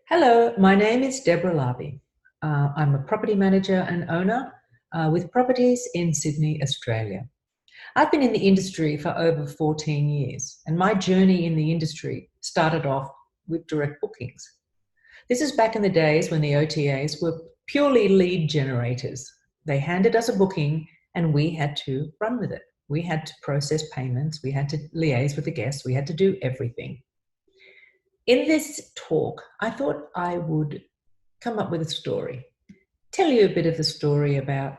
Hello, my name is Deborah Larby. I'm a property manager and owner with properties in Sydney, Australia. I've been in the industry for over 14 years, and my journey in the industry started off with direct bookings. This is back in the days when the OTAs were purely lead generators. They handed us a booking and we had to run with it. We had to process payments, we had to liaise with the guests, we had to do everything. In this talk, I thought I would come up with a story, tell you a bit of the story about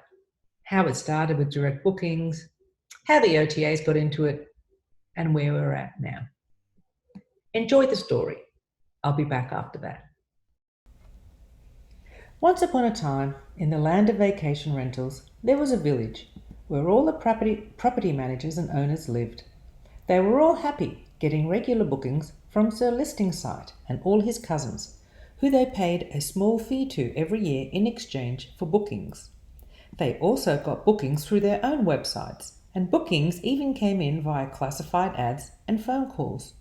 how it started with direct bookings, how the OTAs got into it, and where we're at now. Enjoy the story. I'll be back after that. Once upon a time, in the land of vacation rentals, there was a village where all the property managers and owners lived. They were all happy getting regular bookings from Sir Listingsite and all his cousins, who they paid a small fee to every year in exchange for bookings. They also got bookings through their own websites, and bookings even came in via classified ads and phone calls.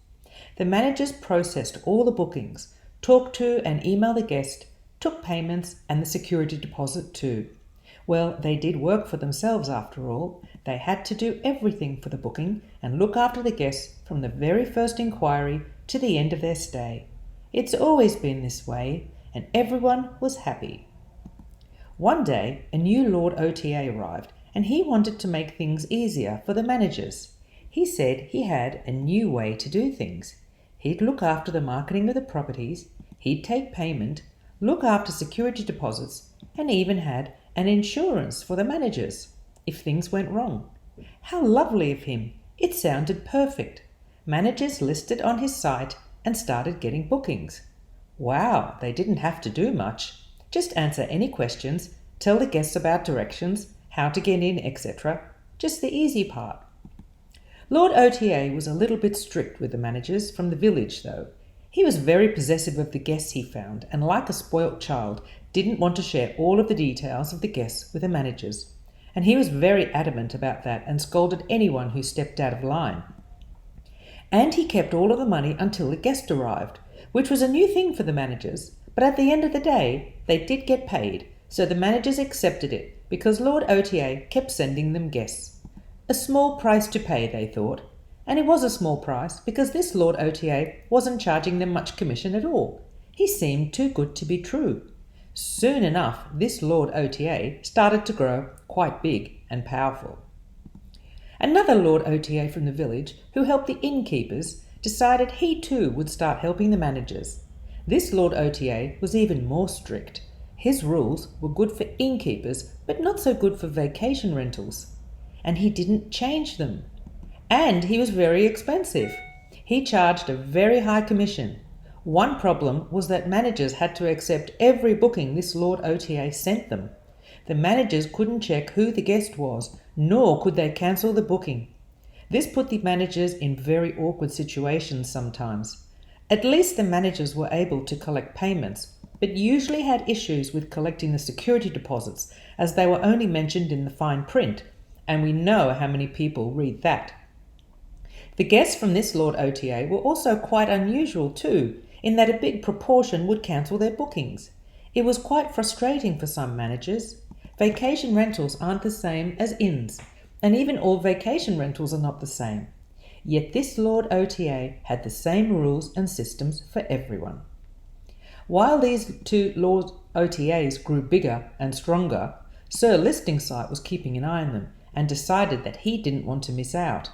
The managers processed all the bookings, talked to and emailed the guest, took payments and the security deposit too. Well, they did work for themselves after all. They had to do everything for the booking and look after the guests from the very first inquiry to the end of their stay. It's always been this way, and everyone was happy. One day, a new Lord OTA arrived, and he wanted to make things easier for the managers. He said he had a new way to do things. He'd look after the marketing of the properties, he'd take payment, look after security deposits, and even had an insurance for the managers if things went wrong. How lovely of him! It sounded perfect. Managers listed on his site and started getting bookings. Wow, they didn't have to do much. Just answer any questions, tell the guests about directions, how to get in, etc. Just the easy part. Lord OTA was a little bit strict with the managers from the village, though. He was very possessive of the guests he found, and like a spoilt child, didn't want to share all of the details of the guests with the managers. And he was very adamant about that and scolded anyone who stepped out of line. And he kept all of the money until the guest arrived, which was a new thing for the managers, but at the end of the day, they did get paid, so the managers accepted it because Lord OTA kept sending them guests. A small price to pay, they thought. And it was a small price because this Lord OTA wasn't charging them much commission at all. He seemed too good to be true. Soon enough, this Lord OTA started to grow quite big and powerful. Another Lord OTA from the village, who helped the innkeepers, decided he too would start helping the managers. This Lord OTA was even more strict. His rules were good for innkeepers, but not so good for vacation rentals. And he didn't change them. And he was very expensive. He charged a very high commission. One problem was that managers had to accept every booking this Lord OTA sent them. The managers couldn't check who the guest was, nor could they cancel the booking. This put the managers in very awkward situations sometimes. At least the managers were able to collect payments, but usually had issues with collecting the security deposits, as they were only mentioned in the fine print, and we know how many people read that. The guests from this Lord OTA were also quite unusual too, in that a big proportion would cancel their bookings. It was quite frustrating for some managers. Vacation rentals aren't the same as inns, and even all vacation rentals are not the same. Yet this Lord OTA had the same rules and systems for everyone. While these two Lord OTAs grew bigger and stronger, Sir Listingsite was keeping an eye on them and decided that he didn't want to miss out.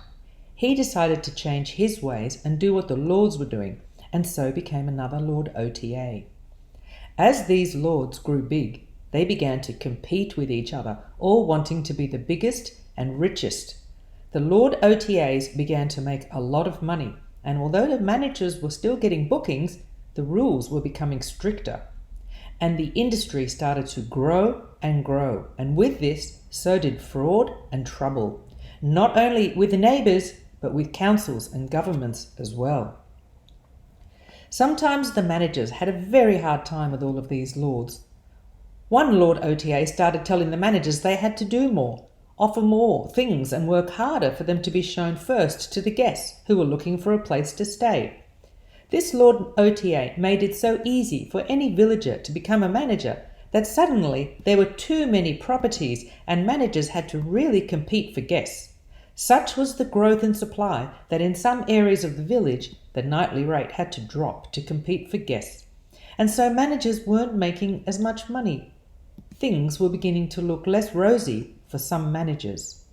He decided to change his ways and do what the lords were doing, and so became another Lord OTA. As these lords grew big, they began to compete with each other, all wanting to be the biggest and richest. The Lord OTAs began to make a lot of money, and although the managers were still getting bookings, the rules were becoming stricter. And the industry started to grow, and with this, so did fraud and trouble, not only with the neighbours, but with councils and governments as well. Sometimes the managers had a very hard time with all of these lords. One Lord OTA started telling the managers they had to do more, offer more things and work harder for them to be shown first to the guests who were looking for a place to stay. This Lord OTA made it so easy for any villager to become a manager that suddenly there were too many properties and managers had to really compete for guests. Such was the growth in supply that in some areas of the village, the nightly rate had to drop to compete for guests. And so managers weren't making as much money. Things were beginning to look less rosy for some managers.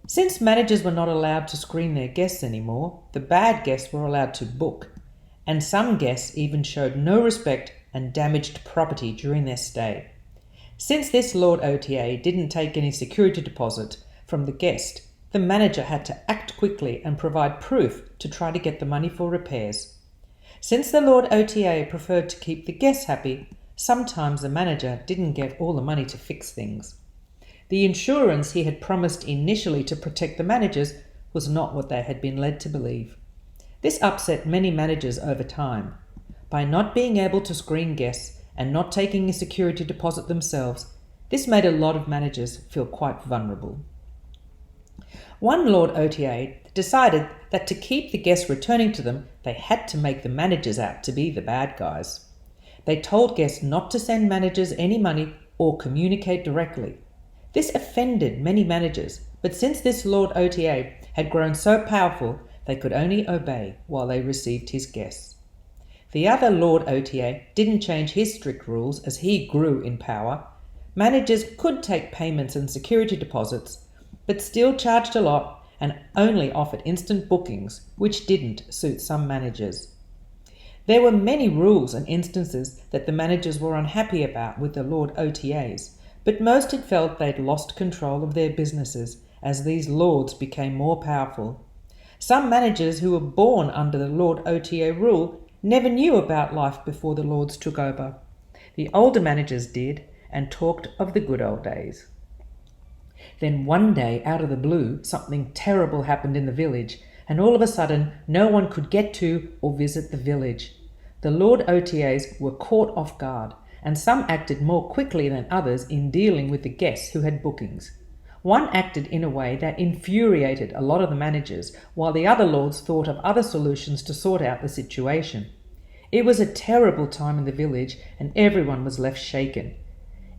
Since managers were not allowed to screen their guests anymore, the bad guests were allowed to book, and some guests even showed no respect and damaged property during their stay. Since this Lord OTA didn't take any security deposit from the guest, the manager had to act quickly and provide proof to try to get the money for repairs. Since the Lord OTA preferred to keep the guests happy, sometimes the manager didn't get all the money to fix things. The insurance he had promised initially to protect the managers was not what they had been led to believe. This upset many managers over time. By not being able to screen guests and not taking a security deposit themselves, this made a lot of managers feel quite vulnerable. One Lord OTA decided that to keep the guests returning to them, they had to make the managers out to be the bad guys. They told guests not to send managers any money or communicate directly. This offended many managers, but since this Lord OTA had grown so powerful, they could only obey while they received his guests. The other Lord OTA didn't change his strict rules as he grew in power. Managers could take payments and security deposits, but still charged a lot and only offered instant bookings, which didn't suit some managers. There were many rules and instances that the managers were unhappy about with the Lord OTAs, but most had felt they'd lost control of their businesses as these lords became more powerful. Some managers who were born under the Lord OTA rule never knew about life before the lords took over. The older managers did and talked of the good old days. Then one day, out of the blue, something terrible happened in the village, and all of a sudden no one could get to or visit the village. The Lord OTAs were caught off guard, and some acted more quickly than others in dealing with the guests who had bookings. One acted in a way that infuriated a lot of the managers, while the other lords thought of other solutions to sort out the situation. It was a terrible time in the village, and everyone was left shaken.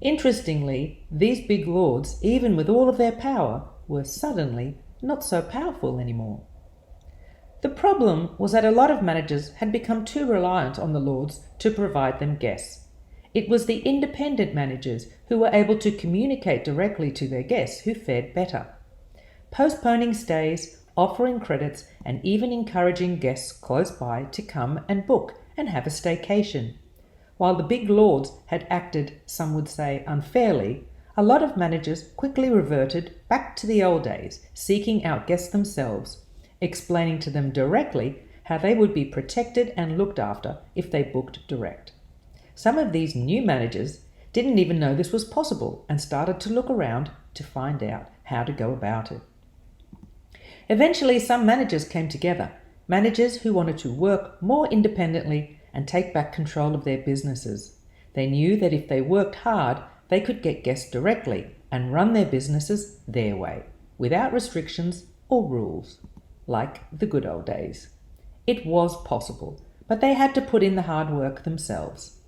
Interestingly, these big lords, even with all of their power, were suddenly not so powerful anymore. The problem was that a lot of managers had become too reliant on the lords to provide them guests. It was the independent managers who were able to communicate directly to their guests who fared better. Postponing stays, offering credits, and even encouraging guests close by to come and book and have a staycation. While the big lords had acted, some would say, unfairly, a lot of managers quickly reverted back to the old days, seeking out guests themselves, explaining to them directly how they would be protected and looked after if they booked direct. Some of these new managers didn't even know this was possible and started to look around to find out how to go about it. Eventually, some managers came together, managers who wanted to work more independently and take back control of their businesses. They knew that if they worked hard, they could get guests directly and run their businesses their way, without restrictions or rules, like the good old days. It was possible, but they had to put in the hard work themselves.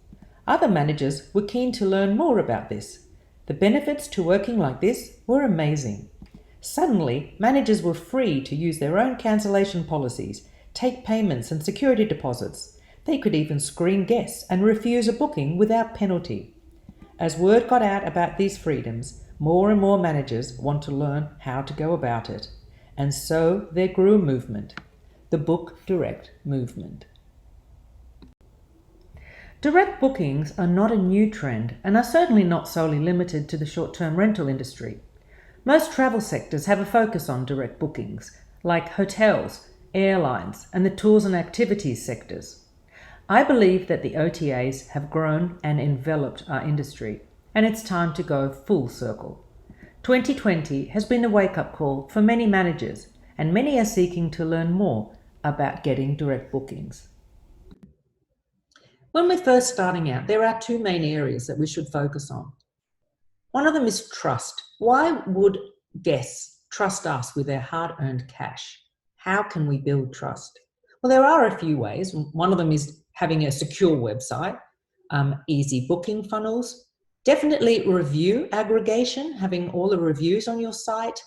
Other managers were keen to learn more about this. The benefits to working like this were amazing. Suddenly, managers were free to use their own cancellation policies, take payments and security deposits. They could even screen guests and refuse a booking without penalty. As word got out about these freedoms, more and more managers want to learn how to go about it. And so there grew a movement, the Book Direct movement. Direct bookings are not a new trend and are certainly not solely limited to the short-term rental industry. Most travel sectors have a focus on direct bookings, like hotels, airlines, and the tours and activities sectors. I believe that the OTAs have grown and enveloped our industry, and it's time to go full circle. 2020 has been a wake-up call for many managers, and many are seeking to learn more about getting direct bookings. When we're first starting out, there are two main areas that we should focus on. One of them is trust. Why would guests trust us with their hard-earned cash? How can we build trust? Well, there are a few ways. One of them is having a secure website, easy booking funnels, definitely review aggregation, having all the reviews on your site,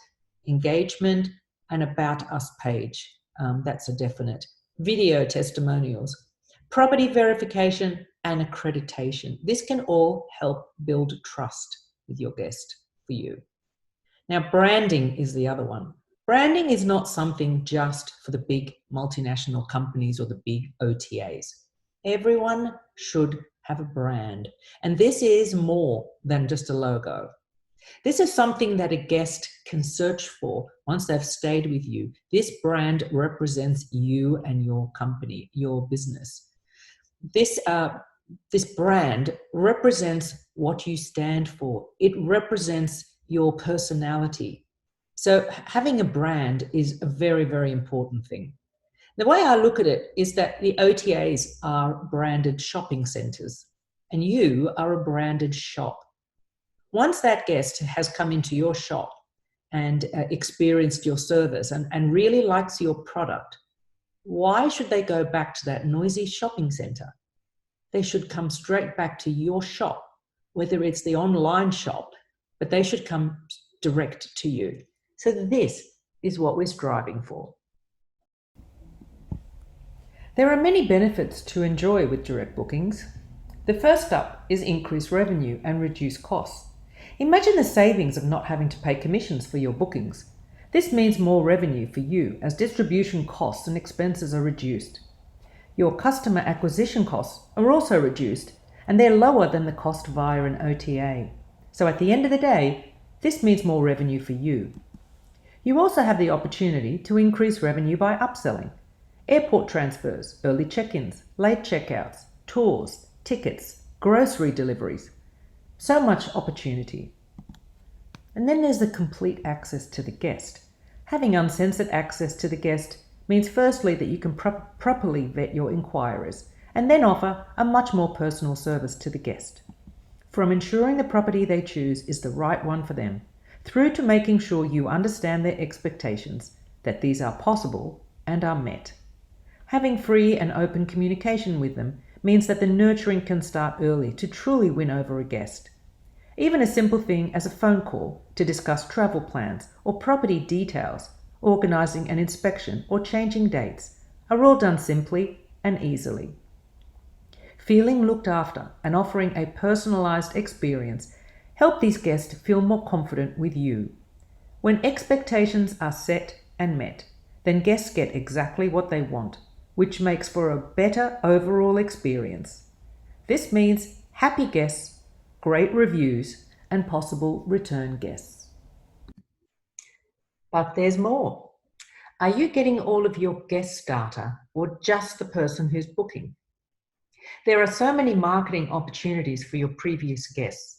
engagement, and about us page. That's a definite. Video testimonials, property verification, and accreditation. This can all help build trust with your guest for you. Now, branding is the other one. Branding is not something just for the big multinational companies or the big OTAs. Everyone should have a brand, and this is more than just a logo. This is something that a guest can search for once they've stayed with you. This brand represents you and your company, your business. This brand represents what you stand for. It represents your personality. So having a brand is a very, very important thing. The way I look at it is that the OTAs are branded shopping centers and you are a branded shop. Once that guest has come into your shop and experienced your service and really likes your product, why should they go back to that noisy shopping center? They should come straight back to your shop, whether it's the online shop, but they should come direct to you. So this is what we're striving for. There are many benefits to enjoy with direct bookings. The first up is increased revenue and reduced costs. Imagine the savings of not having to pay commissions for your bookings. This means more revenue for you as distribution costs and expenses are reduced. Your customer acquisition costs are also reduced, and they're lower than the cost via an OTA. So at the end of the day, this means more revenue for you. You also have the opportunity to increase revenue by upselling. Airport transfers, early check-ins, late checkouts, tours, tickets, grocery deliveries. So much opportunity. And then there's the complete access to the guest. Having uncensored access to the guest means firstly that you can properly vet your inquiries and then offer a much more personal service to the guest. From ensuring the property they choose is the right one for them, through to making sure you understand their expectations, that these are possible and are met. Having free and open communication with them means that the nurturing can start early to truly win over a guest. Even a simple thing as a phone call to discuss travel plans or property details, organising an inspection or changing dates, are all done simply and easily. Feeling looked after and offering a personalised experience help these guests feel more confident with you. When expectations are set and met, then guests get exactly what they want, which makes for a better overall experience. This means happy guests, great reviews, and possible return guests. But there's more. Are you getting all of your guest data or just the person who's booking? There are so many marketing opportunities for your previous guests.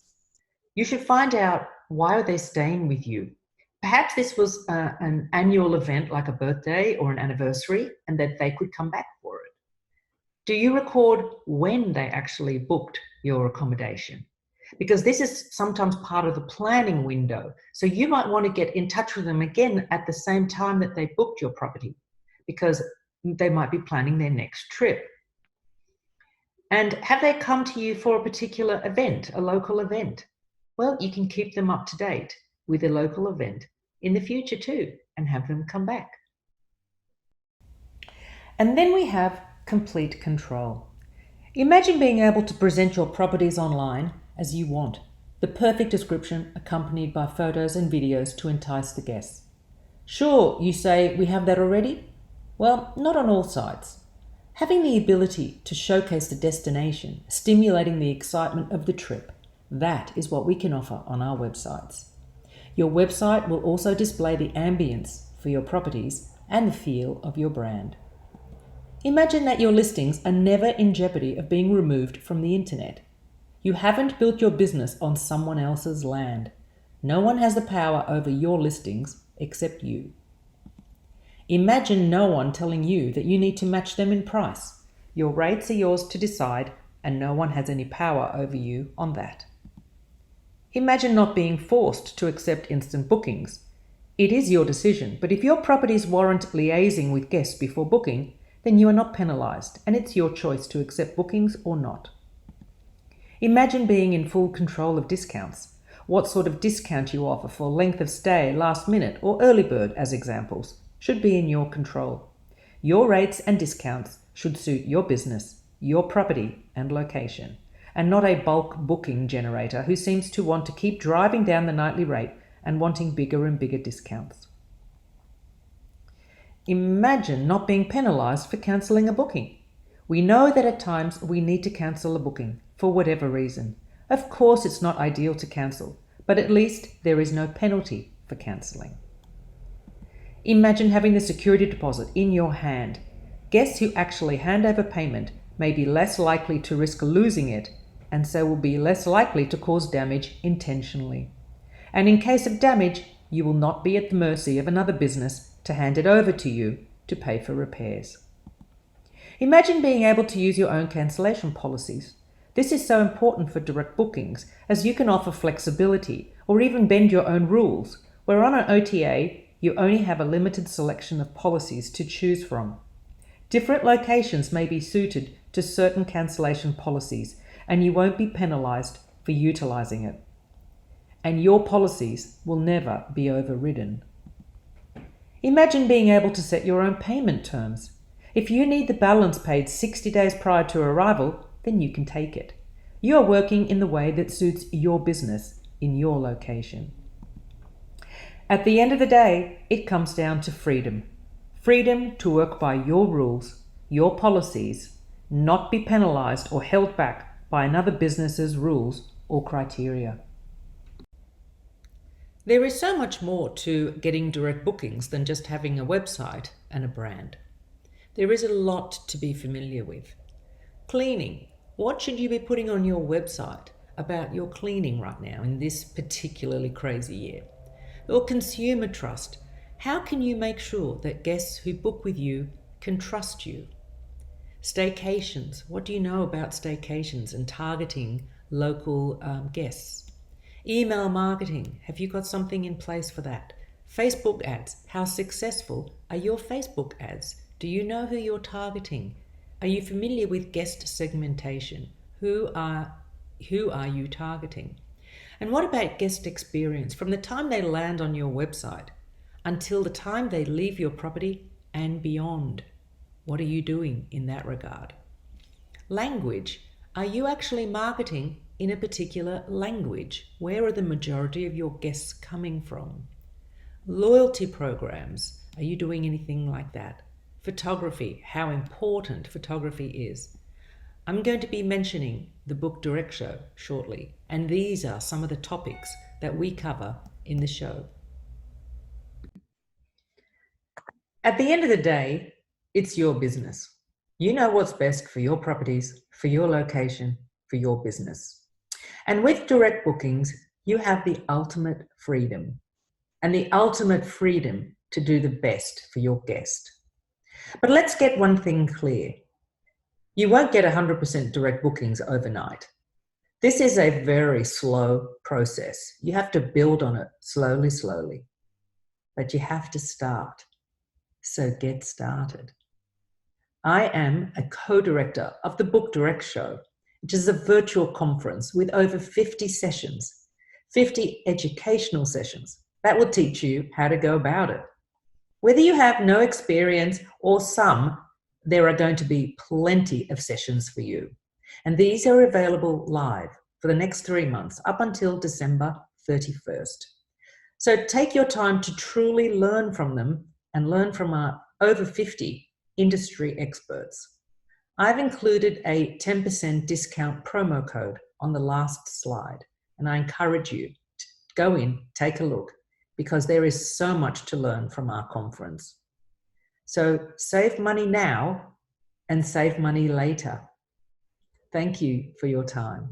You should find out why are they staying with you. Perhaps this was an annual event like a birthday or an anniversary and that they could come back for it. Do you record when they actually booked your accommodation? Because this is sometimes part of the planning window. So you might want to get in touch with them again at the same time that they booked your property, because they might be planning their next trip. And have they come to you for a particular event, a local event? Well, you can keep them up to date with a local event in the future too, and have them come back. And then we have complete control. Imagine being able to present your properties online as you want, the perfect description accompanied by photos and videos to entice the guests. Sure, you say we have that already? Well, not on all sites. Having the ability to showcase the destination, stimulating the excitement of the trip, that is what we can offer on our websites. Your website will also display the ambience for your properties and the feel of your brand. Imagine that your listings are never in jeopardy of being removed from the internet. You haven't built your business on someone else's land. No one has the power over your listings except you. Imagine no one telling you that you need to match them in price. Your rates are yours to decide, and no one has any power over you on that. Imagine not being forced to accept instant bookings. It is your decision, but if your properties warrant liaising with guests before booking, then you are not penalised and it's your choice to accept bookings or not. Imagine being in full control of discounts. What sort of discount you offer for length of stay, last minute, or early bird as examples should be in your control. Your rates and discounts should suit your business, your property and location, and not a bulk booking generator who seems to want to keep driving down the nightly rate and wanting bigger and bigger discounts. Imagine not being penalised for cancelling a booking. We know that at times we need to cancel a booking for whatever reason. Of course, it's not ideal to cancel, but at least there is no penalty for cancelling. Imagine having the security deposit in your hand. Guests who actually hand over payment may be less likely to risk losing it, and so will be less likely to cause damage intentionally. And in case of damage, you will not be at the mercy of another business to hand it over to you to pay for repairs. Imagine being able to use your own cancellation policies. This is so important for direct bookings, as you can offer flexibility or even bend your own rules, where on an OTA, you only have a limited selection of policies to choose from. Different locations may be suited to certain cancellation policies, and you won't be penalised for utilising it. And your policies will never be overridden. Imagine being able to set your own payment terms. If you need the balance paid 60 days prior to arrival, then you can take it. You are working in the way that suits your business in your location. At the end of the day, it comes down to freedom. Freedom to work by your rules, your policies, not be penalised or held back by another business's rules or criteria. There is so much more to getting direct bookings than just having a website and a brand. There is a lot to be familiar with. Cleaning. What should you be putting on your website about your cleaning right now in this particularly crazy year? Or consumer trust. How can you make sure that guests who book with you can trust you? Staycations. What do you know about staycations and targeting local guests? Email marketing. Have you got something in place for that? Facebook ads. How successful are your Facebook ads? Do you know who you're targeting? Are you familiar with guest segmentation? Who are you targeting? And what about guest experience from the time they land on your website until the time they leave your property and beyond? What are you doing in that regard? Language. Are you actually marketing in a particular language? Where are the majority of your guests coming from? Loyalty programs. Are you doing anything like that? Photography, how important photography is. I'm going to be mentioning the Book Direct Show shortly, and these are some of the topics that we cover in the show. At the end of the day, it's your business. You know what's best for your properties, for your location, for your business. And with direct bookings, you have the ultimate freedom, and the ultimate freedom to do the best for your guest. But let's get one thing clear. You won't get 100% direct bookings overnight. This is a very slow process. You have to build on it slowly, but you have to start. So get started. I am a co-director of the Book Direct Show, which is a virtual conference with over 50 sessions, 50 educational sessions that will teach you how to go about it. Whether you have no experience or some, there are going to be plenty of sessions for you. And these are available live for the next 3 months up until December 31st. So take your time to truly learn from them and learn from our over 50 industry experts. I've included a 10% discount promo code on the last slide, and I encourage you to go in, take a look, because there is so much to learn from our conference. So save money now and save money later. Thank you for your time.